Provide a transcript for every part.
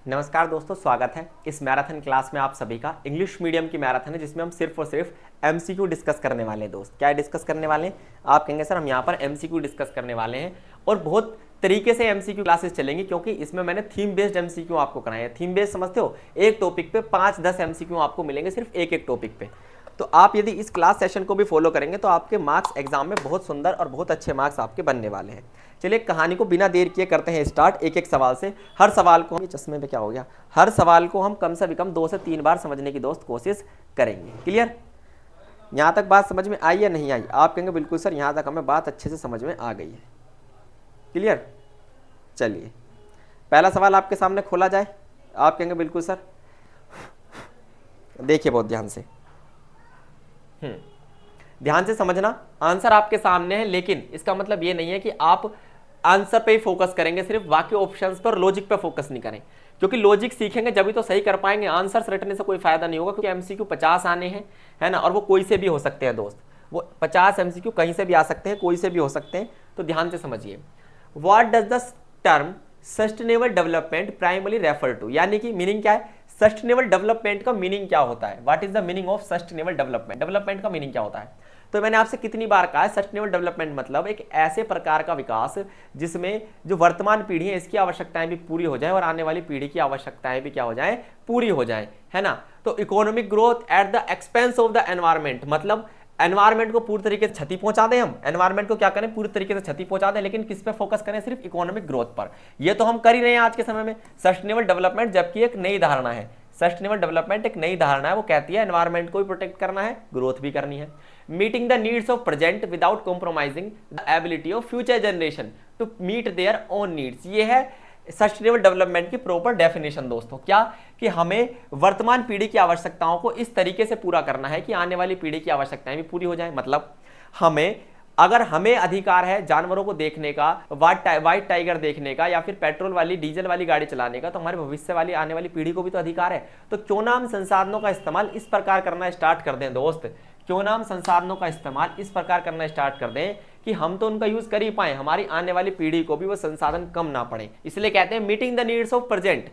नमस्कार दोस्तों, स्वागत है इस मैराथन क्लास में आप सभी का। इंग्लिश मीडियम की मैराथन है जिसमें हम सिर्फ और सिर्फ एमसीक्यू डिस्कस करने वाले हैं। दोस्त क्या डिस्कस करने वाले हैं? आप कहेंगे सर हम यहाँ पर एमसीक्यू डिस्कस करने वाले हैं और बहुत तरीके से एमसीक्यू क्लासेस चलेंगी क्योंकि इसमें मैंने थीम बेस्ड एमसीक्यू आपको कराए हैं। थीम बेस्ड समझते हो? एक टॉपिक पे 5-10 एमसीक्यू आपको मिलेंगे सिर्फ एक टॉपिक पे। तो आप यदि इस क्लास सेशन को भी फॉलो करेंगे तो आपके मार्क्स एग्जाम में बहुत सुंदर और बहुत अच्छे मार्क्स आपके बनने वाले हैं। चलिए कहानी को बिना देर किए करते हैं स्टार्ट। एक एक सवाल से, हर सवाल को हम चश्मे पे क्या हो गया, हर सवाल को हम कम से कम 2 से 3 बार समझने की दोस्त कोशिश करेंगे। क्लियर? यहाँ तक बात समझ में आई या नहीं आई? आप कहेंगे बिल्कुल सर यहाँ तक हमें बात अच्छे से समझ में आ गई है। क्लियर? चलिए पहला सवाल आपके सामने खोला जाए। आप कहेंगे बिल्कुल सर। देखिए बहुत ध्यान से, ध्यान से समझना। आंसर आपके सामने है लेकिन इसका मतलब ये नहीं है कि आप आंसर पे ही फोकस करेंगे, सिर्फ बाकी ऑप्शंस पर, लॉजिक पे फोकस नहीं करें, क्योंकि लॉजिक सीखेंगे जब भी तो सही कर पाएंगे। आंसर्स रटने से कोई फायदा नहीं होगा क्योंकि एमसीक्यू 50 आने हैं, है ना, और वो कोई से भी हो सकते हैं दोस्त। वो 50 एमसीक्यू कहीं से भी आ सकते हैं, कोई से भी हो सकते हैं। तो ध्यान से समझिए, what does the term sustainable development primary refer to, यानी कि मीनिंग क्या है? सस्टेनेबल डेवलपमेंट का मीनिंग क्या होता है? What is the meaning of sustainable development? Development का मीनिंग क्या होता है? तो मैंने आपसे कितनी बार कहा है, सस्टेनेबल डेवलपमेंट मतलब एक ऐसे प्रकार का विकास जिसमें जो वर्तमान पीढ़ी है इसकी आवश्यकताएं भी पूरी हो जाए और आने वाली पीढ़ी की आवश्यकताएं भी क्या हो जाए, पूरी हो जाए, है ना। तो economic growth at the expense of the environment, मतलब एनवायरमेंट को पूरी तरीके से क्षति पहुंचा दें। हम एनवायरमेंट को क्या करें, पूरी तरीके से क्षति पहुंचा दें, लेकिन किस पे फोकस करें? सिर्फ इकोनॉमिक ग्रोथ पर। ये तो हम कर ही रहे हैं आज के समय में सस्टेनेबल डेवलपमेंट, जबकि एक नई धारणा है। सस्टेनेबल डेवलपमेंट एक नई धारणा है, वो कहती है एनवायरमेंट को भी प्रोटेक्ट करना है, ग्रोथ भी करनी है। Meeting the needs of present without compromising the ability of future generation to meet their own needs. ये है सस्टेनेबल डेवलपमेंट की प्रॉपर डेफिनेशन दोस्तों। क्या कि हमें वर्तमान पीढ़ी की आवश्यकताओं को इस तरीके से पूरा करना है कि आने वाली पीढ़ी की आवश्यकताएं भी पूरी हो जाए। मतलब अगर हमें अधिकार है जानवरों को देखने का, व्हाइट टाइगर देखने का, या फिर पेट्रोल वाली डीजल वाली गाड़ी चलाने का, तो हमारे भविष्य वाली आने वाली पीढ़ी को भी तो अधिकार है। तो क्यों ना हम संसाधनों का इस्तेमाल इस प्रकार करना स्टार्ट कर दें दोस्त, क्यों ना हम संसाधनों का इस्तेमाल इस प्रकार करना स्टार्ट कर दें कि हम तो उनका यूज कर ही पाए, हमारी आने वाली पीढ़ी को भी वो संसाधन कम ना पड़े। इसलिए कहते हैं meeting the needs of present.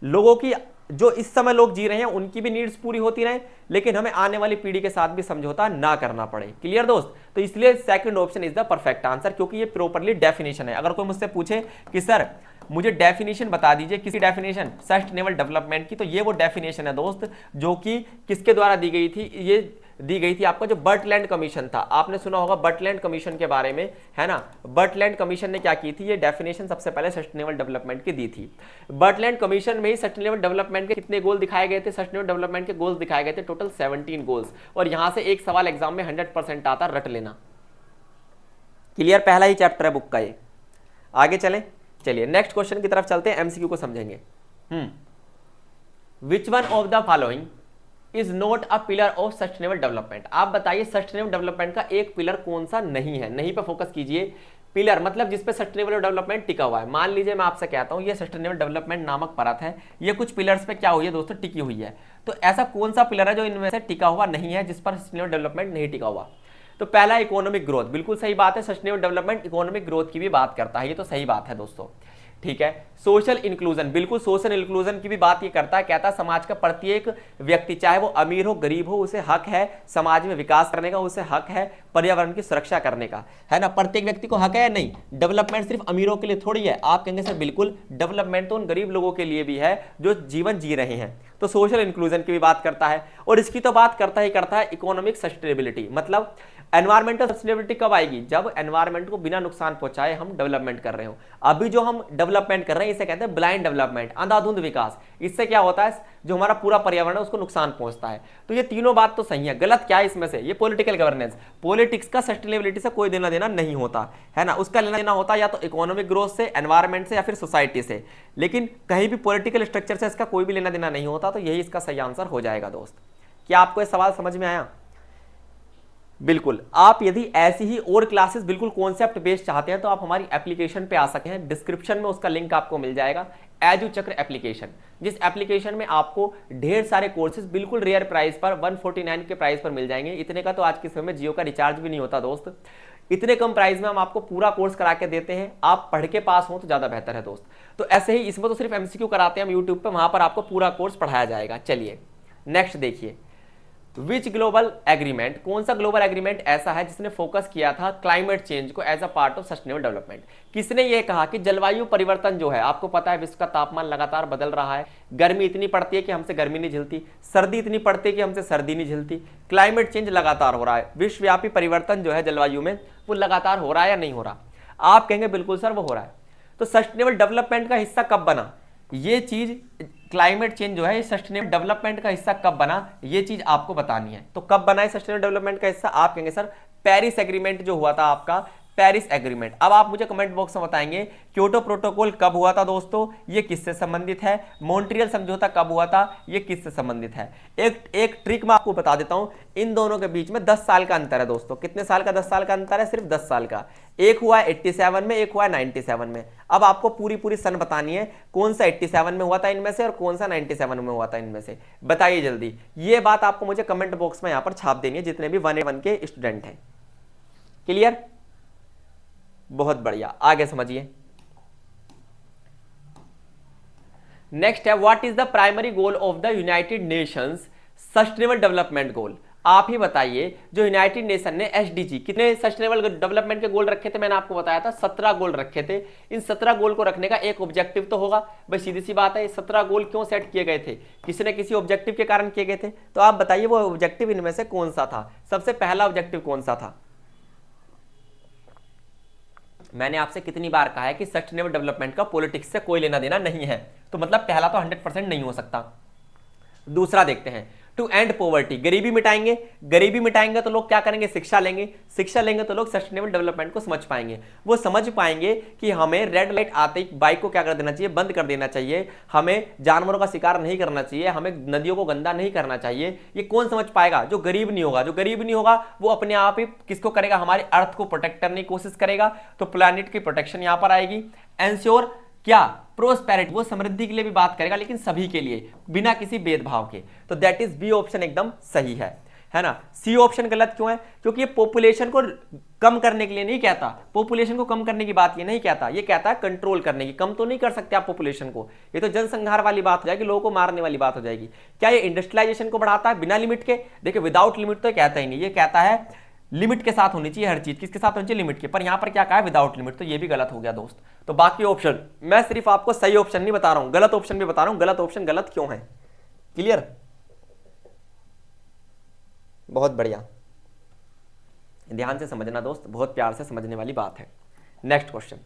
लोगों की, जो इस समय लोग जी रहे हैं उनकी भी नीड्स पूरी होती रहे, लेकिन हमें आने वाली पीढ़ी के साथ भी समझौता ना करना पड़े। क्लियर दोस्त? तो इसलिए second option is the perfect answer, क्योंकि ये प्रॉपर्ली डेफिनेशन है। अगर कोई मुझसे पूछे कि सर मुझे डेफिनेशन बता दीजिए किसी डेफिनेशन सस्टेनेबल डेवलपमेंट की, तो ये वो डेफिनेशन है दोस्त जो कि किसके द्वारा दी गई थी? ये दी गई थी आपका जो बर्टलैंड कमीशन था। आपने सुना होगा बर्टलैंड कमीशन के बारे में, है ना। बर्टलैंड कमीशन ने क्या की थी? ये डेफिनेशन सबसे पहले सस्टेनेबल डेवलपमेंट की दी थी। बर्टलैंड कमीशन में ही सस्टेनेबल डेवलपमेंट के कितने गोल दिखाए गए थे? सस्टेनेबल डेवलपमेंट के गोल्स दिखाए गए थे टोटल 17 गोल्स। और यहां से एक सवाल एग्जाम में 100% आता, रट लेना। क्लियर? पहला ही चैप्टर है बुक का ये। आगे चलें, चलिए नेक्स्ट क्वेश्चन की तरफ चलते हैं, एमसीक्यू को समझेंगे। Which one of the following is not a pillar of sustainable development? आप बताइए सस्टेनेबल डेवलपमेंट का एक पिलर कौन सा नहीं है? नहीं पे फोकस कीजिए। पिलर मतलब जिस पे सस्टेनेबल डेवलपमेंट टिका हुआ है। मान लीजिए मैं आपसे कहता हूं ये सस्टेनेबल डेवलपमेंट नामक परत है, ये कुछ पिलर्स पे क्या हुई है दोस्तों? टिकी हुई है। तो ऐसा कौन सा पिलर है जो इनमें से टिका हुआ नहीं है, जिस पर सस्टेनेबल डेवलपमेंट नहीं टिका हुआ? तो पहला इकोनॉमिक ग्रोथ, बिल्कुल सही बात है। सस्टेनेबल डेवलपमेंट इकोनॉमिक ग्रोथ की भी बात करता है, ये तो सही बात है दोस्तों, ठीक है। सोशल इंक्लूजन, बिल्कुल सोशल इंक्लूजन की भी बात ये करता है। कहता है समाज का प्रत्येक व्यक्ति, चाहे वो अमीर हो गरीब हो, उसे हक है समाज में विकास करने का, उसे हक है पर्यावरण की सुरक्षा करने का, है ना। प्रत्येक व्यक्ति को हक है। नहीं, डेवलपमेंट सिर्फ अमीरों के लिए थोड़ी है। आप कहेंगे सर बिल्कुल, डेवलपमेंट तो उन गरीब लोगों के लिए भी है जो जीवन जी रहे हैं। तो सोशल इंक्लूजन की भी बात करता है। और इसकी तो बात करता ही करता है इकोनॉमिक सस्टेनेबिलिटी। मतलब एनवायरमेंटल सस्टेनेबिलिटी कब आएगी? जब एनवायरमेंट को बिना नुकसान पहुंचाए हम डेवलपमेंट कर रहे हो। अभी जो हम डेवलपमेंट कर रहे हैं इसे कहते हैं ब्लाइंड डेवलपमेंट, अंधाधुंध विकास। इससे क्या होता है, जो हमारा पूरा पर्यावरण है उसको नुकसान पहुंचता है। तो ये तीनों बात तो सही है। गलत क्या है इसमें से? ये पॉलिटिकल गवर्नेंस। पॉलिटिक्स का सस्टेनेबिलिटी से कोई देना देना नहीं होता, है ना। उसका लेना देना होता है या तो इकोनॉमिक ग्रोथ से, एनवायरमेंट से, या फिर सोसाइटी से। लेकिन कहीं भी पॉलिटिकल स्ट्रक्चर से इसका कोई भी लेना देना नहीं होता। तो यही इसका सही आंसर हो जाएगा दोस्त। क्या आपको यह सवाल समझ में आया? बिल्कुल। आप यदि ऐसी ही और क्लासेस बिल्कुल कॉन्सेप्ट बेस्ड चाहते हैं तो आप हमारी एप्लीकेशन पे आ सकते हैं। डिस्क्रिप्शन में उसका लिंक आपको मिल जाएगा, एजू चक्र एप्लीकेशन, जिस एप्लीकेशन में आपको ढेर सारे कोर्सेज बिल्कुल रेयर प्राइस पर 149 के प्राइस पर मिल जाएंगे। इतने का तो आज के समय में जियो का रिचार्ज भी नहीं होता दोस्त। इतने कम प्राइस में हम आपको पूरा कोर्स करा के देते हैं, आप पढ़ के पास हो तो ज्यादा बेहतर है दोस्त। तो ऐसे ही इसमें तो सिर्फ एमसीक्यू कराते हैं हम यूट्यूब पे, वहां पर आपको पूरा कोर्स पढ़ाया जाएगा। चलिए नेक्स्ट देखिए, विच ग्लोबल एग्रीमेंट, कौन सा ग्लोबल एग्रीमेंट ऐसा है जिसने फोकस किया था क्लाइमेट चेंज को as a part of sustainable development. किसने ये कहा कि जलवायु परिवर्तन जो है, आपको पता है विश्व का तापमान लगातार बदल रहा है, गर्मी इतनी पड़ती है कि हमसे गर्मी नहीं झिलती, सर्दी इतनी पड़ती है कि हमसे सर्दी नहीं झिलती, क्लाइमेट चेंज लगातार हो रहा है, विश्वव्यापी परिवर्तन जो है जलवायु में वो लगातार हो रहा है या नहीं हो रहा। आप कहेंगे बिल्कुल सर वो हो रहा है। तो सस्टेनेबल डेवलपमेंट का हिस्सा कब बना ये चीज, क्लाइमेट चेंज जो है सस्टेनेबल डेवलपमेंट का हिस्सा कब बना, ये चीज आपको बतानी है। तो कब बना है सस्टेनेबल डेवलपमेंट का हिस्सा, आप कहेंगे सर पेरिस एग्रीमेंट जो हुआ था आपका, पेरिस एग्रीमेंट। अब आप मुझे कमेंट बॉक्स में बताएंगे क्योटो प्रोटोकॉल कब हुआ था दोस्तों, ये किससे संबंधित है, मॉन्ट्रियल समझौता कब हुआ था, ये किससे संबंधित है। एक ट्रिक मैं आपको बता देता हूं, इन दोनों के बीच में 10 साल का अंतर है दोस्तों। कितने साल का 10 साल का अंतर है, सिर्फ 10 साल का। एक हुआ है 87 में, एक हुआ है 97 में। अब आपको पूरी सन बतानी है, कौन सा 87 में हुआ था इनमें से और कौन सा 97 में हुआ था इनमें से, बताइए जल्दी। ये बात आपको मुझे कमेंट बॉक्स में यहां पर छाप देनी है जितने भी 1A1 के स्टूडेंट हैं। क्लियर, बहुत बढ़िया, आगे समझिए। नेक्स्ट है, what is the primary goal of the United Nations sustainable development goal. आप ही बताइए, जो यूनाइटेड नेशन ने एसडीजी, कितने सस्टेनेबल डेवलपमेंट के गोल रखे थे, मैंने आपको बताया था 17 गोल रखे थे। इन 17 गोल को रखने का एक ऑब्जेक्टिव तो होगा भाई, सीधी सी बात है। ये 17 गोल क्यों सेट किए गए थे, किसी न किसी ऑब्जेक्टिव के कारण किए गए थे। तो आप बताइए वो ऑब्जेक्टिव इनमें से कौन सा था, सबसे पहला ऑब्जेक्टिव कौन सा था। मैंने आपसे कितनी बार कहा है कि सस्टेनेबल डेवलपमेंट का पॉलिटिक्स से कोई लेना देना नहीं है, तो मतलब पहला तो 100% नहीं हो सकता। दूसरा देखते हैं, टू एंड पॉवर्टी, गरीबी मिटाएंगे। गरीबी मिटाएंगे तो लोग क्या करेंगे, शिक्षा लेंगे। शिक्षा लेंगे तो लोग सस्टेनेबल डेवलपमेंट को समझ पाएंगे। वो समझ पाएंगे कि हमें रेड लाइट आते ही बाइक को क्या कर देना चाहिए, बंद कर देना चाहिए, हमें जानवरों का शिकार नहीं करना चाहिए, हमें नदियों को गंदा नहीं करना चाहिए। ये कौन समझ पाएगा, जो गरीब नहीं होगा। जो गरीब नहीं होगा वो अपने आप ही किसको करेगा, हमारे अर्थ को प्रोटेक्ट करने की कोशिश करेगा। तो प्लैनेट की प्रोटेक्शन यहां पर आएगी। एंश्योर क्या, प्रोस्पेरिटी, वो समृद्धि के लिए भी बात करेगा लेकिन सभी के लिए, बिना किसी भेदभाव के। तो दैट इज बी ऑप्शन एकदम सही है ना। सी ऑप्शन गलत क्यों है, क्योंकि ये पॉपुलेशन को कम करने के लिए नहीं कहता। पॉपुलेशन को कम करने की बात ये नहीं कहता, ये कहता है कंट्रोल करने की। कम तो नहीं कर सकते आप पॉपुलेशन को, ये तो जनसंहार वाली बात हो जाएगी, लोगों को मारने वाली बात हो जाएगी। क्या ये इंडस्ट्रियलाइजेशन को बढ़ाता है बिना लिमिट के, देखिए विदाउट लिमिट तो कहता ही नहीं, ये कहता है लिमिट के साथ होनी चाहिए हर चीज। किसके साथ होनी चाहिए, लिमिट के। पर यहां पर क्या कहा है, विदाउट लिमिट, तो ये भी गलत हो गया दोस्त। तो बाकी ऑप्शन, मैं सिर्फ आपको सही ऑप्शन नहीं बता रहा हूं, गलत ऑप्शन भी बता रहा हूं, गलत ऑप्शन गलत क्यों है। क्लियर, बहुत बढ़िया, ध्यान से समझना दोस्त, बहुत प्यार से समझने वाली बात है। Next question,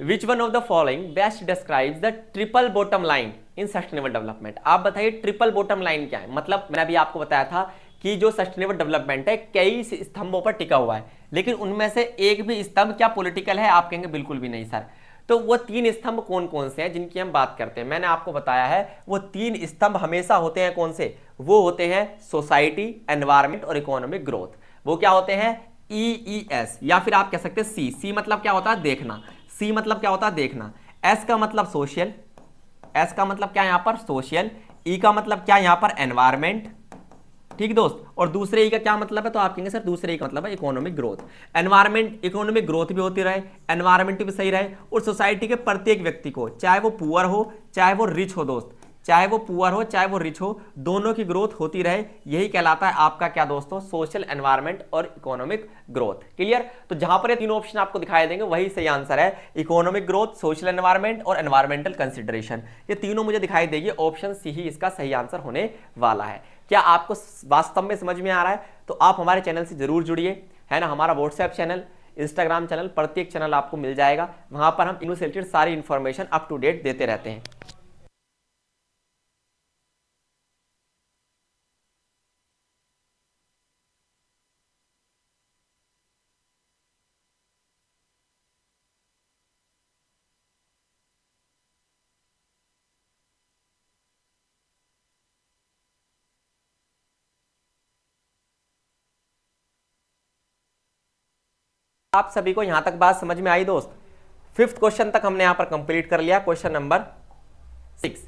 which one of the following best describes the triple bottom line in sustainable development. आप बताइए ट्रिपल बॉटम लाइन क्या है। मतलब मैंने अभी आपको बताया था कि जो सस्टेनेबल डेवलपमेंट है कई स्तंभों पर टिका हुआ है, लेकिन उनमें से एक भी स्तंभ क्या पॉलिटिकल है, आप कहेंगे बिल्कुल भी नहीं सर। तो वो 3 स्तंभ कौन कौन से हैं जिनकी हम बात करते हैं, मैंने आपको बताया है वो 3 स्तंभ हमेशा होते हैं। कौन से, वो होते हैं सोसाइटी, एनवायरमेंट और इकोनॉमिक ग्रोथ। वो क्या होते हैं, EES, या फिर आप कह सकते हैं सी। सी मतलब क्या होता है, देखना। सी मतलब क्या होता है, देखना। एस का मतलब सोशल, एस का मतलब क्या यहां पर, सोशल। ई का मतलब क्या यहां पर, एनवायरमेंट। ठीक दोस्त, और दूसरे ई का क्या मतलब है, तो आप कहेंगे सर दूसरे ई का मतलब है economic growth. Environment, economic growth भी होती रहे, एनवायरमेंट भी सही रहे, और सोसाइटी के प्रत्येक व्यक्ति को, चाहे वो पुअर हो चाहे वो रिच हो दोस्त, चाहे वो पुअर हो चाहे वो रिच हो, दोनों की ग्रोथ होती रहे, यही कहलाता है आपका क्या दोस्तों, सोशल, एनवायरमेंट और इकोनॉमिक ग्रोथ। क्लियर, तो जहां पर ये तीनों ऑप्शन आपको दिखाई देंगे वही सही आंसर है, इकोनॉमिक ग्रोथ, सोशल एनवायरमेंट और एनवायरमेंटल कंसिडरेशन। ये तीनों मुझे दिखाई देगी, ऑप्शन सी ही इसका सही आंसर होने वाला है। क्या आपको वास्तव में समझ में आ रहा है, तो आप हमारे चैनल से जरूर जुड़िए, है ना। हमारा व्हाट्सएप चैनल, इंस्टाग्राम चैनल, प्रत्येक चैनल आपको मिल जाएगा, वहां पर हम इनसे रिलेटेड सारी इंफॉर्मेशन अप टू डेट देते रहते हैं। आप सभी को यहां तक बात समझ में आई दोस्त। 5th क्वेश्चन तक हमने यहां पर कंप्लीट कर लिया, question number 6।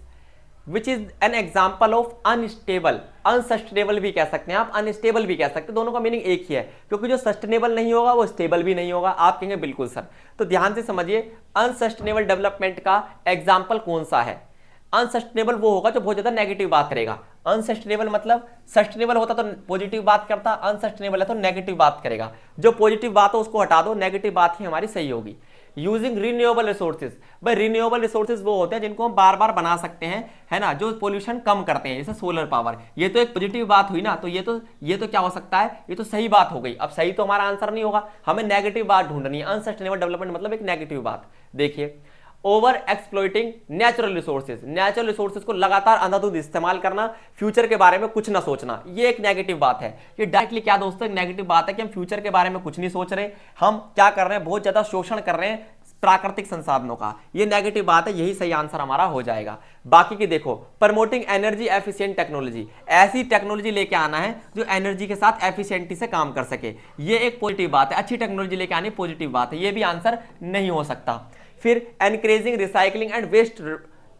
Which is an example of unstable, unsustainable भी कह सकते हैं आप, अनस्टेबल भी कह सकते हैं, दोनों का मीनिंग एक ही है, क्योंकि जो सस्टेनेबल नहीं होगा वो स्टेबल भी नहीं होगा। आप कहेंगे बिल्कुल सर, तो ध्यान से समझिए अनसस्टेनेबल डेवलपमेंट का एग्जाम्पल कौन सा है। अनसस्टेनेबल वो होगा जो बहुत ज्यादा नेगेटिव बात करेगा। अनसस्टेनेबल मतलब सस्टेनेबल होता तो पॉजिटिव बात करता, अनसस्टेनेबल है तो नेगेटिव बात करेगा। जो पॉजिटिव बात हो उसको हटा दो, नेगेटिव बात ही हमारी सही होगी। यूजिंग रिन्यूएबल रिसोर्सेज, भाई रिन्यूएबल रिसोर्सेज वो होते हैं जिनको हम बार बार बना सकते हैं, है ना, जो पोल्यूशन कम करते हैं, जैसे सोलर पावर। ये तो एक पॉजिटिव बात हुई ना, तो ये तो क्या हो सकता है, ये तो सही बात हो गई। अब सही तो हमारा आंसर नहीं होगा, हमें नेगेटिव बात ढूंढनी है। अनसस्टेनेबल डेवलपमेंट मतलब एक नेगेटिव बात। देखिए, over exploiting natural resources, natural resources को लगातार अंधाधुंध इस्तेमाल करना, फ्यूचर के बारे में कुछ ना सोचना, ये एक नेगेटिव बात है। ये डायरेक्टली क्या दोस्तों एक नेगेटिव बात है कि हम फ्यूचर के बारे में कुछ नहीं सोच रहे, हम क्या कर रहे हैं, बहुत ज्यादा शोषण कर रहे हैं प्राकृतिक संसाधनों का, ये नेगेटिव बात है। यही सही आंसर हमारा हो जाएगा। बाकी की देखो, प्रमोटिंग एनर्जी एफिशिएंट टेक्नोलॉजी, ऐसी टेक्नोलॉजी लेके आना है जो एनर्जी के साथ एफिशिएंटी से काम कर सके, ये एक पॉजिटिव बात है। अच्छी टेक्नोलॉजी लेके आनी पॉजिटिव बात है, ये भी आंसर नहीं हो सकता। फिर एनकरेजिंग रिसाइकलिंग एंड वेस्ट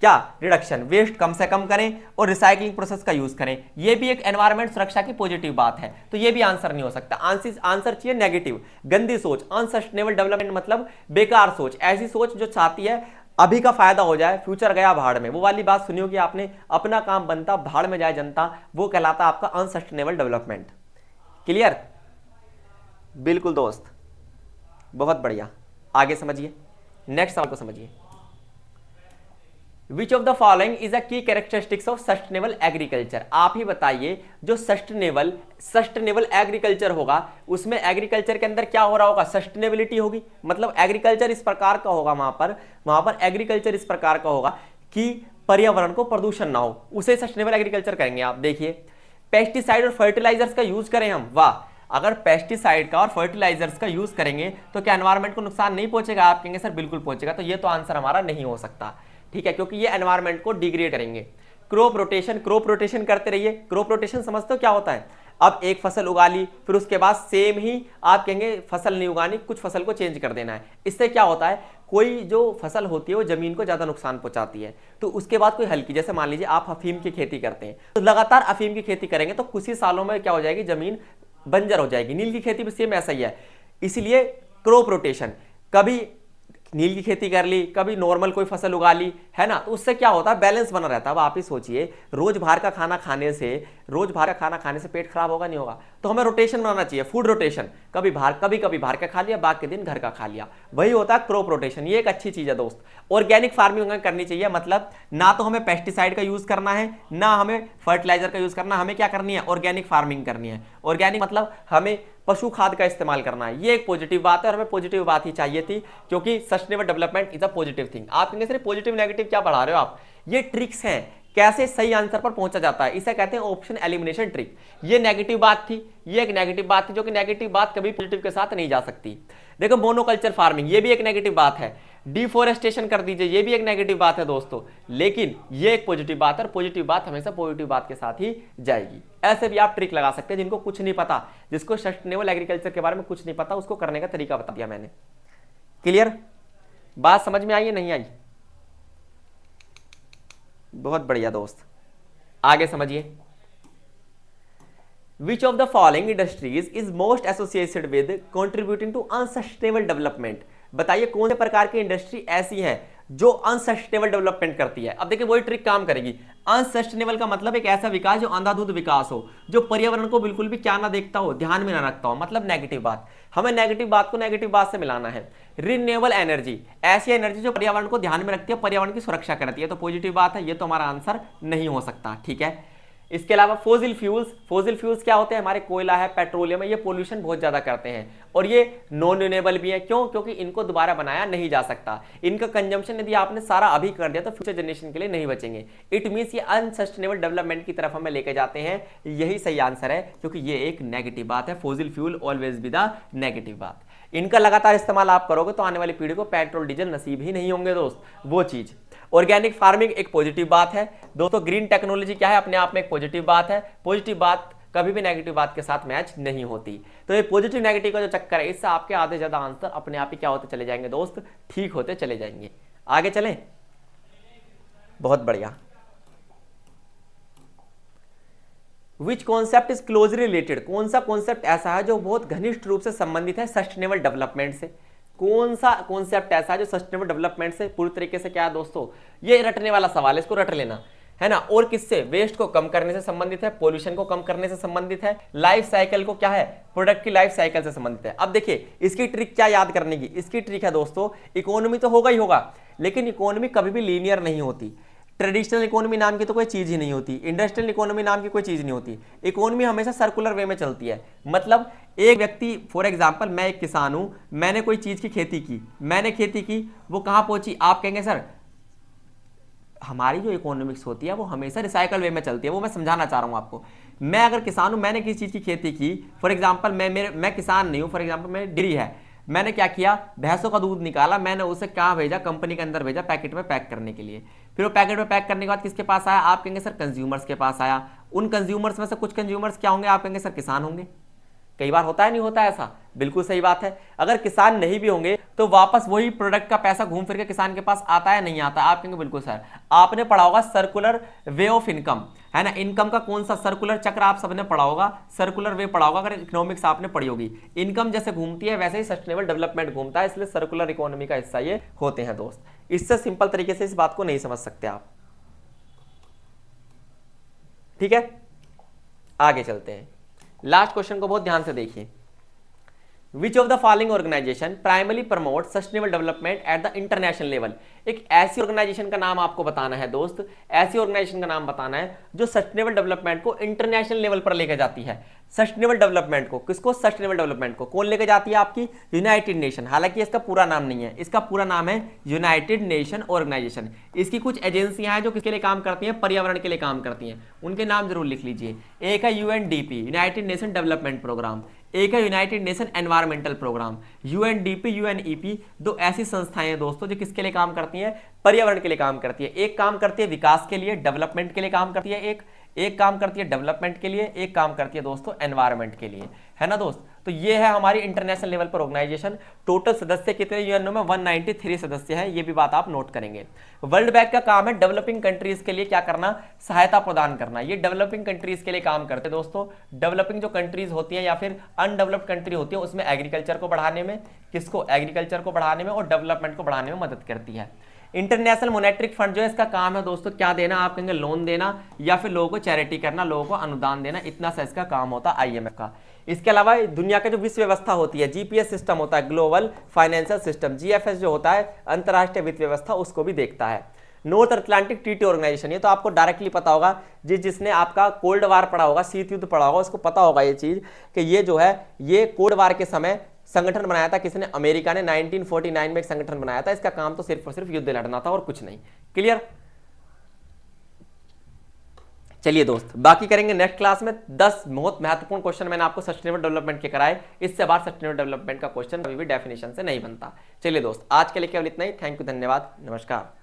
क्या रिडक्शन, वेस्ट कम से कम करें और रिसाइकलिंग प्रोसेस का यूज करें, ये भी एक एनवायरमेंट सुरक्षा की पॉजिटिव बात है, तो ये भी आंसर नहीं हो सकता। आंसर चाहिए नेगेटिव, गंदी सोच। अनसस्टेनेबल डेवलपमेंट मतलब बेकार सोच, ऐसी सोच जो चाहती है अभी का फायदा हो जाए, फ्यूचर गया भाड़ में। वो वाली बात सुनी होगी आपने, अपना काम बनता भाड़ में जाए जनता, वो कहलाता आपका अनसस्टेनेबल डेवलपमेंट। क्लियर? बिल्कुल दोस्त, बहुत बढ़िया। आगे समझिए, नेक्स्ट सवाल को समझिए। विच of the following is a की कैरेक्टरिस्टिक्स ऑफ सस्टेनेबल एग्रीकल्चर, आप ही बताइए जो सस्टेनेबल एग्रीकल्चर होगा उसमें एग्रीकल्चर के अंदर क्या हो रहा होगा, सस्टेनेबिलिटी होगी। मतलब एग्रीकल्चर इस प्रकार का होगा, वहां पर एग्रीकल्चर इस प्रकार का होगा कि पर्यावरण को प्रदूषण ना हो, उसे सस्टेनेबल एग्रीकल्चर करेंगे आप। देखिए, पेस्टिसाइड और फर्टिलाइजर्स का यूज करें हम, वाह, अगर पेस्टिसाइड का और फर्टिलाइजर्स का यूज करेंगे तो क्या एनवायरमेंट को नुकसान नहीं पहुंचेगा? आप कहेंगे सर बिल्कुल पहुंचेगा, तो ये तो आंसर हमारा नहीं हो सकता, ठीक है, क्योंकि ये एनवायरमेंट को डिग्रेड करेंगे। क्रॉप रोटेशन करते रहिए। क्रॉप रोटेशन समझते हो क्या होता है? अब एक फसल उगा ली, फिर उसके बाद सेम ही आप कहेंगे फसल नहीं उगानी, कुछ फसल को चेंज कर देना है। इससे क्या होता है, कोई जो फसल होती है वो जमीन को ज्यादा नुकसान पहुंचाती है, तो उसके बाद कोई हल्की, जैसे मान लीजिए आप अफीम की खेती करते हैं, तो लगातार अफीम की खेती करेंगे तो कुछ ही सालों में क्या हो जाएगी, जमीन बंजर हो जाएगी। नील की खेती भी सेम ऐसा ही है। इसीलिए क्रॉप रोटेशन, कभी नील की खेती कर ली, कभी नॉर्मल कोई फसल उगा ली, है ना, तो उससे क्या होता है, बैलेंस बना रहता है। अब आप ही सोचिए, रोज बाहर का खाना खाने से पेट खराब होगा नहीं होगा? तो हमें रोटेशन बनाना चाहिए, फूड रोटेशन, कभी कभी बाहर का खा लिया, बाकी दिन घर का खा लिया, वही होता है क्रॉप रोटेशन। ये एक अच्छी चीज है दोस्त। ऑर्गेनिक फार्मिंग करनी चाहिए, मतलब ना तो हमें पेस्टिसाइड का यूज करना है, ना हमें फर्टिलाइजर का यूज करना, हमें क्या करनी है, ऑर्गेनिक फार्मिंग करनी है। ऑर्गेनिक मतलब हमें पशु खाद का इस्तेमाल करना है, ये एक पॉजिटिव बात है और हमें पॉजिटिव बात ही चाहिए थी, क्योंकि sustainable development is a positive thing. आप कहेंगे सिर्फ पॉजिटिव नेगेटिव क्या पढ़ा रहे हो आप? ये ट्रिक्स हैं कैसे सही आंसर पर पहुंचा जाता है, इसे कहते हैं ऑप्शन एलिमिनेशन ट्रिक। ये नेगेटिव बात थी, ये एक नेगेटिव बात थी, जो कि नेगेटिव बात कभी पॉजिटिव के साथ नहीं जा सकती। देखो, मोनोकल्चर फार्मिंग, ये भी एक नेगेटिव बात है। डिफोरेस्टेशन कर दीजिए, ये भी एक नेगेटिव बात है दोस्तों, लेकिन ये एक पॉजिटिव बात है, और पॉजिटिव बात हमेशा पॉजिटिव बात के साथ ही जाएगी। ऐसे भी आप ट्रिक लगा सकते हैं। जिनको कुछ नहीं पता, जिसको सस्टेनेबल एग्रीकल्चर के बारे में कुछ नहीं पता, उसको करने का तरीका बता दिया मैंने। क्लियर? बात समझ में आई या नहीं आई? बहुत बढ़िया दोस्त, आगे समझिए। Which of the following industries is most associated with contributing to unsustainable development? बताइए कौन से प्रकार की इंडस्ट्री ऐसी है जो अनसस्टेनेबल डेवलपमेंट करती है। अब देखिए, वही ट्रिक काम करेगी। अनसस्टेनेबल का मतलब एक ऐसा विकास जो अंधाधुंध विकास हो, जो पर्यावरण को बिल्कुल भी क्या ना देखता हो, ध्यान में ना रखता हो, मतलब नेगेटिव बात। हमें नेगेटिव बात को नेगेटिव बात से मिलाना है। रिन्यूएबल एनर्जी, ऐसी एनर्जी जो पर्यावरण को ध्यान में रखती है, पर्यावरण की सुरक्षा करती है, तो पॉजिटिव बात है, ये तो हमारा आंसर नहीं हो सकता, ठीक है। इसके अलावा फोसिल फ्यूल्स क्या होते हैं, हमारे कोयला है, पेट्रोलियम है, ये पोल्यूशन बहुत ज्यादा करते हैं और ये नॉन रिन्यूएबल भी है। क्यों? क्योंकि इनको दोबारा बनाया नहीं जा सकता। इनका कंजम्पशन यदि आपने सारा अभी कर दिया तो फ्यूचर जनरेशन के लिए नहीं बचेंगे। इट मींस ये अनसस्टेनेबल डेवलपमेंट की तरफ हमें लेके जाते हैं। यही सही आंसर है, क्योंकि ये एक नेगेटिव बात है। Fossil fuel always be the negative बात। इनका लगातार इस्तेमाल आप करोगे तो आने वाली पीढ़ी को पेट्रोल डीजल नसीब ही नहीं होंगे दोस्त, वो चीज। ऑर्गेनिक फार्मिंग एक पॉजिटिव बात है दोस्तों। ग्रीन टेक्नोलॉजी क्या है, अपने आप में एक पॉजिटिव बात है। पॉजिटिव बात कभी भी नेगेटिव बात के साथ मैच नहीं होती। तो ये पॉजिटिव नेगेटिव का जो चक्कर है, इससे आपके आधे ज्यादा आंसर अपने आप ही क्या होते चले जाएंगे दोस्त, ठीक होते चले जाएंगे। आगे चलें, बहुत बढ़िया। विच कॉन्सेप्ट इज क्लोजली रिलेटेड, कौन सा कॉन्सेप्ट ऐसा है जो बहुत घनिष्ठ रूप से संबंधित है सस्टेनेबल डेवलपमेंट से, कौन सा कॉन्सेप्ट ऐसा है जो सस्टेनेबल डेवलपमेंट से पूरी तरीके से क्या है दोस्तों, ये रटने वाला सवाल है, इसको रट लेना है ना। और किससे, वेस्ट को कम करने से संबंधित है, पोल्यूशन को कम करने से संबंधित है, लाइफ साइकिल को क्या है, प्रोडक्ट की लाइफ साइकिल से संबंधित है। अब देखिए इसकी ट्रिक क्या याद करने की, इसकी ट्रिक है दोस्तों, इकोनॉमी तो होगा ही होगा, लेकिन इकोनॉमी कभी भी लीनियर नहीं होती। ट्रेडिशनल इकोनॉमी नाम की तो कोई चीज ही नहीं होती, इंडस्ट्रियल इकोनॉमी नाम की कोई चीज नहीं होती। इकोनॉमी हमेशा सर्कुलर वे में चलती है। मतलब एक व्यक्ति, फॉर एग्जांपल मैं एक किसान हूं, मैंने कोई चीज की खेती की, मैंने खेती की, वो कहां पहुंची, आप कहेंगे सर हमारी जो इकोनॉमिक्स होती है वो हमेशा रिसाइकल वे में चलती है। वो मैं समझाना चाह रहा हूं आपको। मैं अगर किसान हूं, मैंने किसी चीज की खेती की, फॉर एग्जाम्पल मैं किसान नहीं हूं, फॉर एग्जाम्पल मैं डेयरी है, मैंने क्या किया, भैंसों का दूध निकाला, मैंने उसे कहाँ भेजा, कंपनी के अंदर भेजा पैकेट में पैक करने के लिए। फिर वो पैकेट में पैक करने के बाद किसके पास आया, आप कहेंगे सर कंज्यूमर्स के पास आया। उन कंज्यूमर्स में से कुछ कंज्यूमर्स क्या होंगे, आप कहेंगे सर किसान होंगे। कई बार होता है नहीं होता ऐसा, बिल्कुल सही बात है। अगर किसान नहीं भी होंगे तो वापस वही प्रोडक्ट का पैसा घूम फिर के किसान के पास आता है नहीं आता, आप कहेंगे बिल्कुल सर। आपने पढ़ा होगा सर्कुलर वे ऑफ इनकम, है ना, इनकम का कौन सा सर्कुलर चक्र आप सबने पढ़ा होगा, सर्कुलर वे पढ़ा होगा, अगर इकोनॉमिक्स आपने पढ़ी होगी। इनकम जैसे घूमती है वैसे ही सस्टेनेबल डेवलपमेंट घूमता है, इसलिए सर्कुलर इकोनॉमी का हिस्सा ये होते हैं दोस्त। इससे सिंपल तरीके से इस बात को नहीं समझ सकते आप, ठीक है। आगे चलते हैं, लास्ट क्वेश्चन को बहुत ध्यान से देखिए। Which of the following organisation primary promote sustainable development at the international level. एक ऐसी ऑर्गेनाइजेशन का नाम आपको बताना है दोस्त, ऐसी ऑर्गेनाइजेशन का नाम बताना है जो सस्टेनेबल डेवलपमेंट को इंटरनेशनल लेवल पर लेकर जाती है। सस्टेनेबल डेवलपमेंट को, किसको, सस्टेनेबल डेवलपमेंट को कौन लेकर जाती है, आपकी यूनाइटेड नेशन। हालांकि इसका पूरा नाम नहीं है, इसका पूरा नाम है यूनाइटेड नेशन ऑर्गेनाइजेशन। इसकी कुछ एजेंसियां हैं जो किसके लिए काम करती हैं, पर्यावरण के लिए काम करती हैं, उनके नाम जरूर लिख लीजिए। एक है UNDP, United Nation Development Programme, एक है United Nation environmental programme. UNDP, UNEP दो ऐसी संस्थाएं हैं दोस्तों जो किसके लिए काम करती हैं, पर्यावरण के लिए काम करती है। एक काम करती है विकास के लिए, डेवलपमेंट के लिए काम करती है, एक काम करती है डेवलपमेंट के लिए, एक काम करती है दोस्तों एनवायरमेंट के लिए, है ना दोस्त। तो ये है हमारी इंटरनेशनल लेवल पर ऑर्गेनाइजेशन। टोटल सदस्य कितने यूएनओ में, 193 सदस्य हैं, ये भी बात आप नोट करेंगे। वर्ल्ड बैंक का काम है डेवलपिंग कंट्रीज के लिए क्या करना, सहायता प्रदान करना। ये डेवलपिंग कंट्रीज के लिए काम करते हैं दोस्तों। डेवलपिंग जो कंट्रीज होती हैं या फिर अनडेवलप्ड कंट्री होती है उसमें एग्रीकल्चर को बढ़ाने में, किसको, एग्रीकल्चर को बढ़ाने में और डेवलपमेंट को बढ़ाने में मदद करती है। इंटरनेशनल मॉनेटरी फंड जो है इसका काम है दोस्तों क्या देना, आप कहेंगे लोन देना या फिर लोगों को चैरिटी करना, लोगों को अनुदान देना, इतना सा इसका काम होता है आईएमएफ का। इसके अलावा दुनिया का जो विश्व व्यवस्था होती है, जीपीएस सिस्टम होता है, ग्लोबल फाइनेंशियल सिस्टम, जीएफएस जो होता है अंतरराष्ट्रीय वित्त व्यवस्था, उसको भी देखता है। नॉर्थ अटलांटिक ट्रीटी ऑर्गेनाइजेशन, ये तो आपको डायरेक्टली पता होगा, जिसने आपका कोल्ड वार पढ़ा होगा, शीत युद्ध पढ़ा होगा, उसको पता होगा ये चीज कि ये जो है ये कोल्ड वार के समय संगठन बनाया था किसने, अमेरिका ने 1949 में एक संगठन बनाया था। इसका काम तो सिर्फ और सिर्फ युद्ध लड़ना था और कुछ नहीं। क्लियर। चलिए दोस्त, बाकी करेंगे नेक्स्ट क्लास में। 10 बहुत महत्वपूर्ण क्वेश्चन मैंने आपको सस्टेनेबल डेवलपमेंट के कराए, इससे बाहर सस्टेनेबल डेवलपमेंट का क्वेश्चन कभी भी डेफिनेशन से नहीं बनता। चलिए दोस्त, आज के लिए केवल इतना ही। थैंक यू, धन्यवाद, नमस्कार।